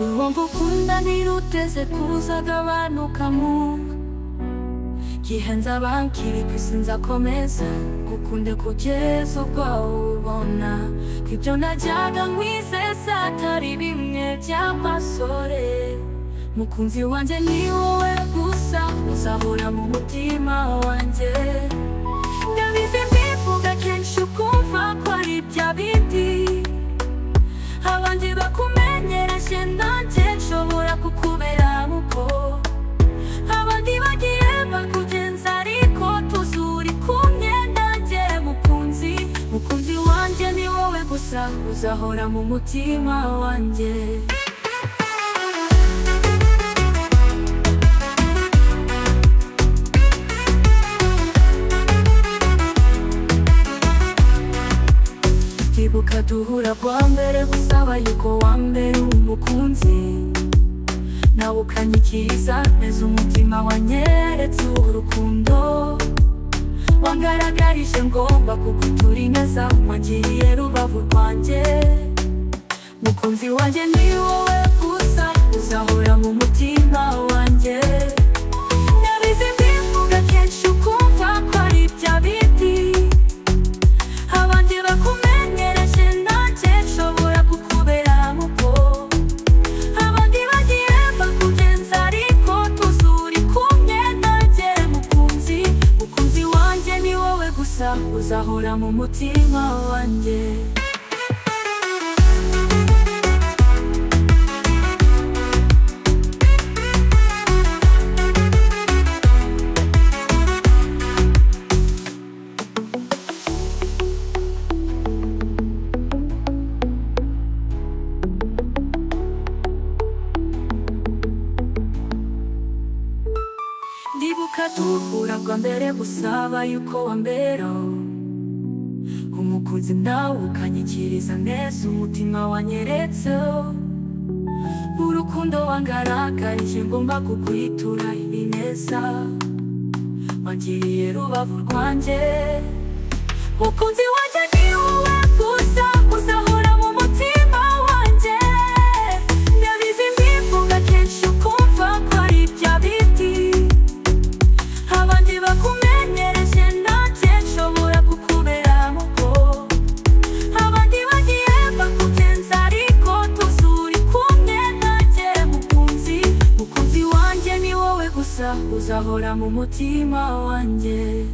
Urumva ukunda ntiruteze kuzagabanukamu gihe nzaba nkiri kw'isi nzakomeza ngukunde kugeza ubwo ubona ko ibyo najyaga nkwizeza atari bimwe by'amasore. Mukunzi wanjye ni wowe gusa uzahora mu mutima wanjye. Ndabizi mbivuga kenshi ukumva ko ari bya bindi abandi bakumenyereje, nanjye nshobora kukubera muko abandi bagiye bakugenza, ariko tuzuri kumwe nanjye. Mukunzi wanjye ni wowe gusa uzahora mu mutima wanjye. Ndibuka duhura bwa mbere gusaba yuko wambera umukunzi, nawe ukanyikiriza neza umutima wanyeretse urukundo. Wangaragarije ngomba kugutura ineza, wangiriye rubavu rwanjye. Mukunzi wanjye ni wowe gusa uzahora mu mutima wanjye. Ndabizi mbivuga kenshi ukumva ko ari bya bindi abandi bakumenyereje, nanjye nshobora kukubera muko abandi bagiye bakugenza, ariko tuzuri kumwe nanjye. Mukunzi wanjye ni wowe gusa uzahora mu mutima wanjye. Ndibuka duhura bwa mbere gusaba yuko wambera umukunzi, nawe ukanyikiriza neza umutima wanyeretse urukundo. Wangaragarije ngomba kukwitura ibineza, wangiriye rubavu rwanjye. Mukunzi wanjye ni wowe gusa uzahora mu mutima wanjye. Ndabizi mbivuga kenshi ukumva ko ari bya bindi abandi bakumenyereje, nanjye nshobora kukubera muko abandi bagiye bakugenza, ariko tuzuri kumwe nanjye. Mukunzi wanjye ni wowe gusa uzahora mu mutima wanjye.